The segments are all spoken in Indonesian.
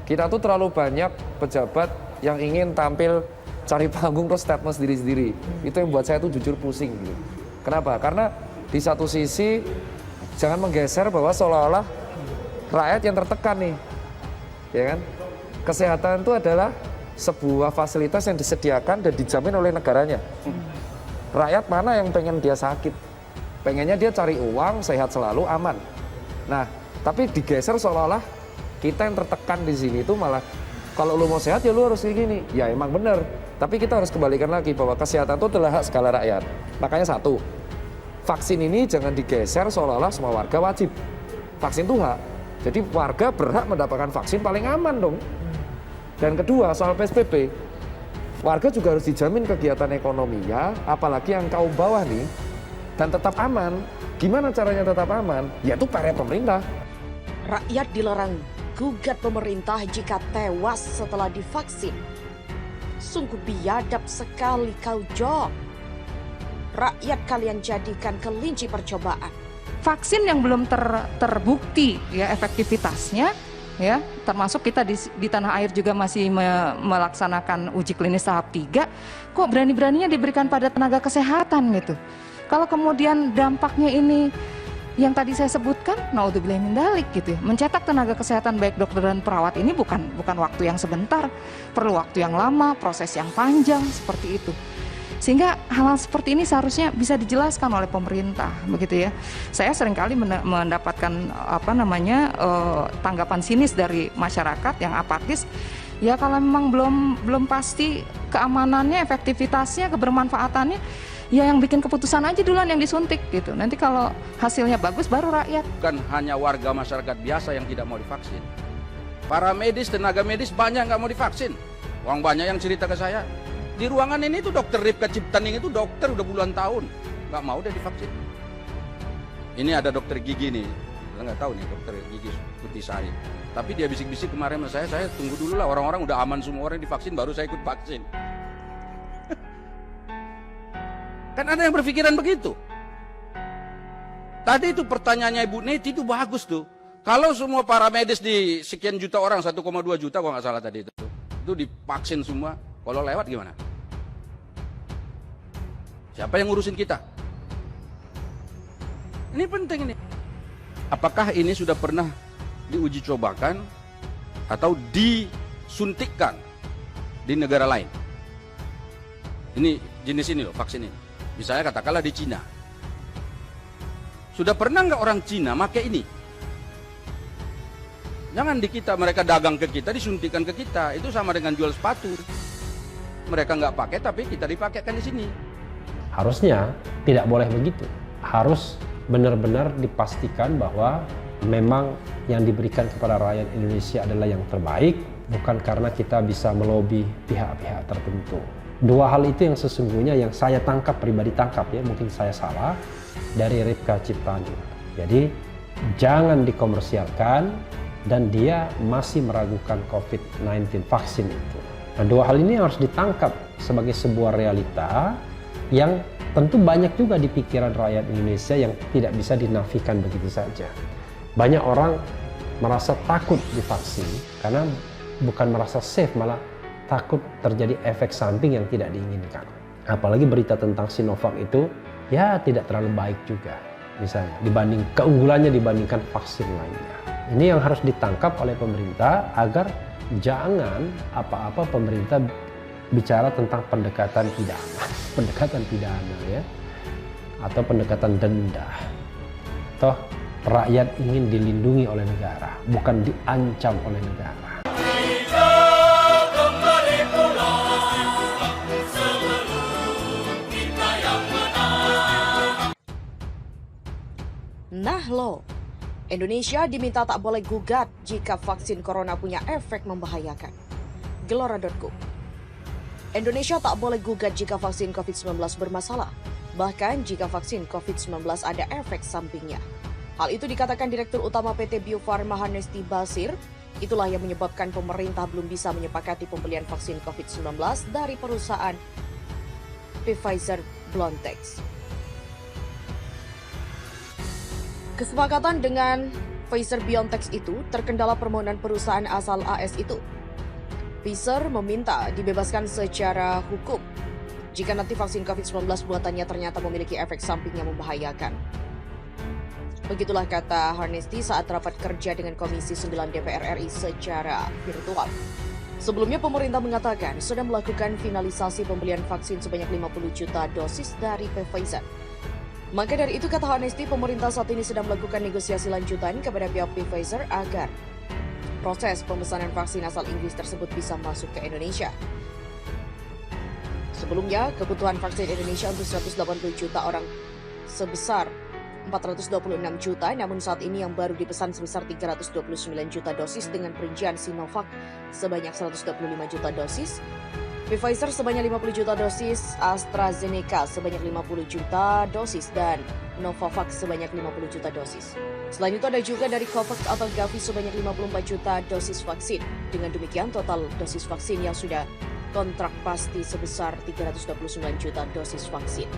Kita tuh terlalu banyak pejabat yang ingin tampil cari panggung terus statement sendiri-sendiri. Itu yang buat saya tuh jujur pusing gitu. Kenapa? Karena di satu sisi jangan menggeser bahwa seolah-olah rakyat yang tertekan nih. Ya kan? Kesehatan itu adalah sebuah fasilitas yang disediakan dan dijamin oleh negaranya. Rakyat mana yang pengen dia sakit? Pengennya dia cari uang, sehat selalu, aman. Nah, tapi digeser seolah-olah kita yang tertekan di sini itu malah kalau lu mau sehat ya lu harus kayak gini. Ya emang bener. Tapi kita harus kembalikan lagi bahwa kesehatan itu adalah hak segala rakyat. Makanya satu, vaksin ini jangan digeser seolah-olah semua warga wajib. Vaksin itu hak. Jadi warga berhak mendapatkan vaksin paling aman dong. Dan kedua, soal PSBB, warga juga harus dijamin kegiatan ekonominya, apalagi yang kaum bawah nih, dan tetap aman. Gimana caranya tetap aman? Yaitu karya pemerintah. Rakyat dilarang gugat pemerintah jika tewas setelah divaksin. Sungguh biadab sekali kau, Jo. Rakyat kalian jadikan kelinci percobaan. Vaksin yang belum terbukti ya efektivitasnya, ya termasuk kita di tanah air juga masih melaksanakan uji klinis tahap 3, kok berani-beraninya diberikan pada tenaga kesehatan gitu. Kalau kemudian dampaknya ini yang tadi saya sebutkan, naudzubillah min dzalik gitu ya. Mencetak tenaga kesehatan baik dokter dan perawat ini bukan waktu yang sebentar, perlu waktu yang lama, proses yang panjang seperti itu. Sehingga hal-hal seperti ini seharusnya bisa dijelaskan oleh pemerintah, begitu ya. Saya seringkali mendapatkan tanggapan sinis dari masyarakat yang apatis. Ya kalau memang belum pasti keamanannya, efektivitasnya, kebermanfaatannya, ya yang bikin keputusan aja duluan yang disuntik gitu. Nanti kalau hasilnya bagus baru rakyat. Bukan hanya warga masyarakat biasa yang tidak mau divaksin. Para medis, tenaga medis banyak nggak mau divaksin. Orang banyak yang cerita ke saya. Di ruangan ini tuh dokter Ripka Ciptaning itu dokter udah puluhan tahun. Nggak mau dia divaksin. Ini ada dokter gigi nih. Saya nggak tahu nih dokter gigi Putisari. Tapi dia bisik-bisik kemarin sama saya tunggu dulu lah orang-orang udah aman semua orang divaksin baru saya ikut vaksin. Kan ada yang berpikiran begitu. Tadi itu pertanyaannya Ibu Neti itu bagus tuh. Kalau semua para medis di sekian juta orang, 1,2 juta kalau nggak salah tadi itu divaksin semua, kalau lewat gimana? Siapa yang ngurusin kita? Ini penting ini. Apakah ini sudah pernah diuji cobakan atau disuntikkan di negara lain? Ini jenis ini loh, vaksin ini. Misalnya katakanlah di Cina. Sudah pernah nggak orang Cina pakai ini? Jangan di kita, mereka dagang ke kita, disuntikan ke kita. Itu sama dengan jual sepatu. Mereka nggak pakai, tapi kita dipakaikan di sini. Harusnya tidak boleh begitu. Harus benar-benar dipastikan bahwa memang yang diberikan kepada rakyat Indonesia adalah yang terbaik, bukan karena kita bisa melobi pihak-pihak tertentu. Dua hal itu yang sesungguhnya yang saya tangkap, pribadi tangkap ya, mungkin saya salah, dari Ripka Ciptaning. Jadi jangan dikomersialkan dan dia masih meragukan COVID-19 vaksin itu. Nah, dua hal ini harus ditangkap sebagai sebuah realita yang tentu banyak juga di pikiran rakyat Indonesia yang tidak bisa dinafikan begitu saja. Banyak orang merasa takut divaksin karena bukan merasa safe, malah takut terjadi efek samping yang tidak diinginkan. Apalagi berita tentang Sinovac itu ya tidak terlalu baik juga misalnya keunggulannya dibandingkan vaksin lainnya. Ini yang harus ditangkap oleh pemerintah agar jangan apa-apa pemerintah bicara tentang pendekatan pidana ya, atau pendekatan denda. Toh rakyat ingin dilindungi oleh negara, bukan diancam oleh negara. Nah lo, Indonesia diminta tak boleh gugat jika vaksin corona punya efek membahayakan. Gelora.co. Indonesia tak boleh gugat jika vaksin COVID-19 bermasalah, bahkan jika vaksin COVID-19 ada efek sampingnya. Hal itu dikatakan Direktur Utama PT Bio Farma Hanesti Basir. Itulah yang menyebabkan pemerintah belum bisa menyepakati pembelian vaksin COVID-19 dari perusahaan Pfizer-BioNTech. Kesepakatan dengan Pfizer-BioNTech itu terkendala permohonan perusahaan asal AS itu. Pfizer meminta dibebaskan secara hukum jika nanti vaksin COVID-19 buatannya ternyata memiliki efek samping yang membahayakan. Begitulah kata Harnesti saat rapat kerja dengan Komisi 9 DPR RI secara virtual. Sebelumnya pemerintah mengatakan sudah melakukan finalisasi pembelian vaksin sebanyak 50 juta dosis dari Pfizer. Maka dari itu, kata Harnesti, pemerintah saat ini sedang melakukan negosiasi lanjutan kepada pihak Pfizer agar proses pemesanan vaksin asal Inggris tersebut bisa masuk ke Indonesia. Sebelumnya, kebutuhan vaksin Indonesia untuk 180 juta orang sebesar 426 juta, namun saat ini yang baru dipesan sebesar 329 juta dosis dengan perincian Sinovac sebanyak 125 juta dosis, Pfizer sebanyak 50 juta dosis, AstraZeneca sebanyak 50 juta dosis, dan Novavax sebanyak 50 juta dosis. Selain itu ada juga dari COVAX atau Gavi sebanyak 54 juta dosis vaksin. Dengan demikian total dosis vaksin yang sudah kontrak pasti sebesar 329 juta dosis vaksin.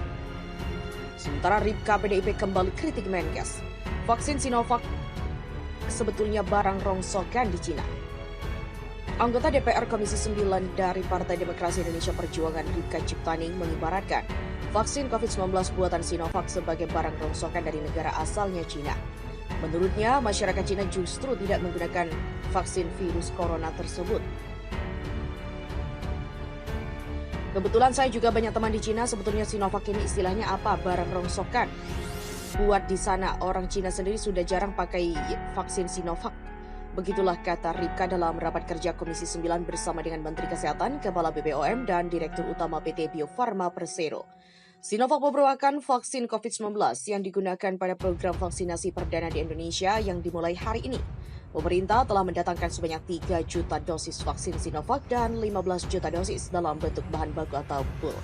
Sementara Ripka PDIP kembali kritik Menkes. Vaksin Sinovac sebetulnya barang rongsokan di Cina. Anggota DPR Komisi 9 dari Partai Demokrasi Indonesia Perjuangan Ripka Ciptaning mengibaratkan vaksin COVID-19 buatan Sinovac sebagai barang rongsokan dari negara asalnya Cina. Menurutnya, masyarakat Cina justru tidak menggunakan vaksin virus corona tersebut. Kebetulan saya juga banyak teman di Cina, sebetulnya Sinovac ini istilahnya apa? Barang rongsokan. Buat di sana, orang Cina sendiri sudah jarang pakai vaksin Sinovac. Begitulah kata Ripka dalam rapat kerja Komisi 9 bersama dengan Menteri Kesehatan, Kepala BPOM, dan Direktur Utama PT Bio Farma Persero. Sinovac merupakan vaksin COVID-19 yang digunakan pada program vaksinasi perdana di Indonesia yang dimulai hari ini. Pemerintah telah mendatangkan sebanyak 3 juta dosis vaksin Sinovac dan 15 juta dosis dalam bentuk bahan baku atau pool.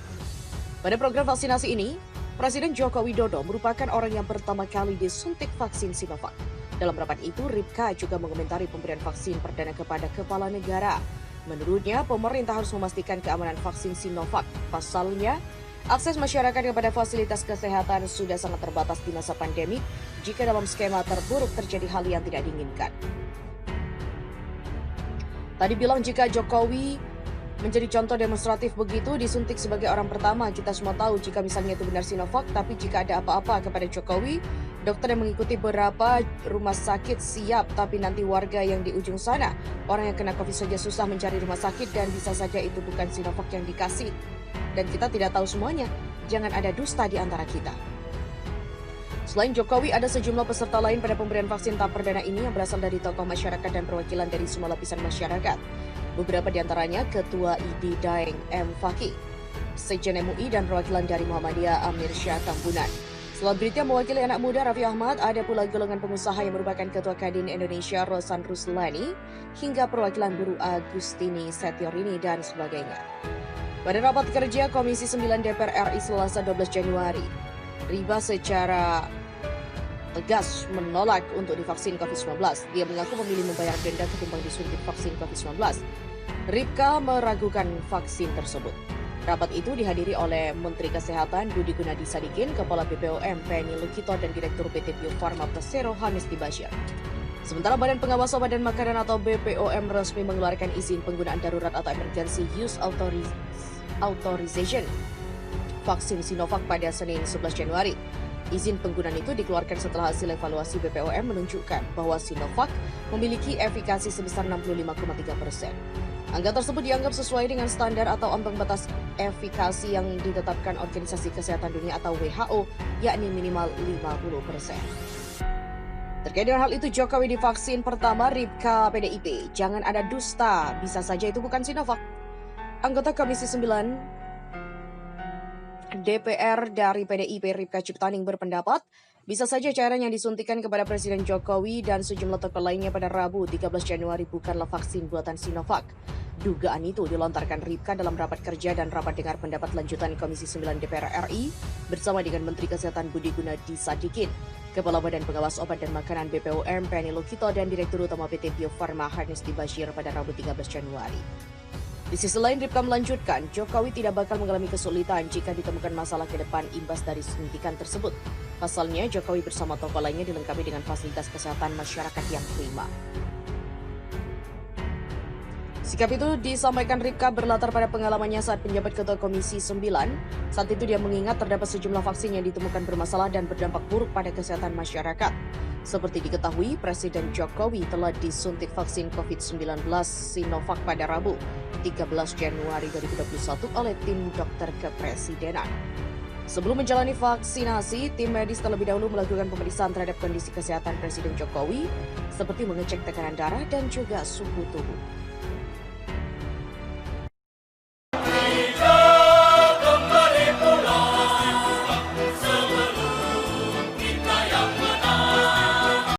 Pada program vaksinasi ini, Presiden Joko Widodo merupakan orang yang pertama kali disuntik vaksin Sinovac. Dalam rapat itu, Ripka juga mengomentari pemberian vaksin perdana kepada kepala negara. Menurutnya, pemerintah harus memastikan keamanan vaksin Sinovac. Pasalnya, akses masyarakat kepada fasilitas kesehatan sudah sangat terbatas di masa pandemi jika dalam skema terburuk terjadi hal yang tidak diinginkan. Tadi bilang jika Jokowi menjadi contoh demonstratif begitu, disuntik sebagai orang pertama. Kita semua tahu jika misalnya itu benar Sinovac, tapi jika ada apa-apa kepada Jokowi, dokter yang mengikuti beberapa rumah sakit siap, tapi nanti warga yang di ujung sana, orang yang kena COVID saja susah mencari rumah sakit dan bisa saja itu bukan Sinovac yang dikasih. Dan kita tidak tahu semuanya, jangan ada dusta di antara kita. Selain Jokowi, ada sejumlah peserta lain pada pemberian vaksin tahap perdana ini yang berasal dari tokoh masyarakat dan perwakilan dari semua lapisan masyarakat. Beberapa di antaranya Ketua ID Daeng M. Fakih, Sekjen MUI, dan perwakilan dari Muhammadiyah Amir Syah Tambunan. Selebriti yang mewakili anak muda Raffi Ahmad, ada pula golongan pengusaha yang merupakan Ketua Kadin Indonesia Rosan Ruslani, hingga perwakilan buruh Agustini Setiorini, dan sebagainya. Pada rapat kerja Komisi 9 DPR RI Selasa 12 Januari, Riba secara tegas menolak untuk divaksin COVID-19. Dia mengaku memilih membayar denda ketimbang disuntik vaksin COVID-19. Ripka meragukan vaksin tersebut. Rapat itu dihadiri oleh Menteri Kesehatan Budi Gunadi Sadikin, Kepala BPOM Penny Lukito, dan Direktur PT Bio Farma Persero Harnesti Bashir. Sementara Badan Pengawas Obat dan Makanan atau BPOM resmi mengeluarkan izin penggunaan darurat atau Emergency Use Authorization vaksin Sinovac pada Senin 11 Januari. Izin penggunaan itu dikeluarkan setelah hasil evaluasi BPOM menunjukkan bahwa Sinovac memiliki efikasi sebesar 65,3%. Angka tersebut dianggap sesuai dengan standar atau ambang batas efikasi yang ditetapkan Organisasi Kesehatan Dunia atau WHO, yakni minimal 50%. Terkait dengan hal itu, Jokowi divaksin pertama Ripka PDIP. Jangan ada dusta, bisa saja itu bukan Sinovac. Anggota Komisi 9 DPR dari PDIP Ripka Ciptaning berpendapat, bisa saja cairan yang disuntikan kepada Presiden Jokowi dan sejumlah tokoh lainnya pada Rabu 13 Januari bukanlah vaksin buatan Sinovac. Dugaan itu dilontarkan Ripka dalam rapat kerja dan rapat dengar pendapat lanjutan Komisi 9 DPR RI bersama dengan Menteri Kesehatan Budi Gunadi Sadikin, Kepala Badan Pengawas Obat dan Makanan BPOM Penny Lukito, dan Direktur Utama PT Bio Farma Harnesti Bashir pada Rabu 13 Januari. Di sisi lain, Ripka melanjutkan, Jokowi tidak bakal mengalami kesulitan jika ditemukan masalah ke depan imbas dari suntikan tersebut. Pasalnya, Jokowi bersama tokoh lainnya dilengkapi dengan fasilitas kesehatan masyarakat yang prima. Sikap itu disampaikan Ripka berlatar pada pengalamannya saat penjabat Ketua Komisi 9. Saat itu dia mengingat terdapat sejumlah vaksin yang ditemukan bermasalah dan berdampak buruk pada kesehatan masyarakat. Seperti diketahui, Presiden Jokowi telah disuntik vaksin COVID-19 Sinovac pada Rabu, 13 Januari 2021 oleh tim dokter kepresidenan. Sebelum menjalani vaksinasi, tim medis terlebih dahulu melakukan pemeriksaan terhadap kondisi kesehatan Presiden Jokowi, seperti mengecek tekanan darah dan juga suhu tubuh.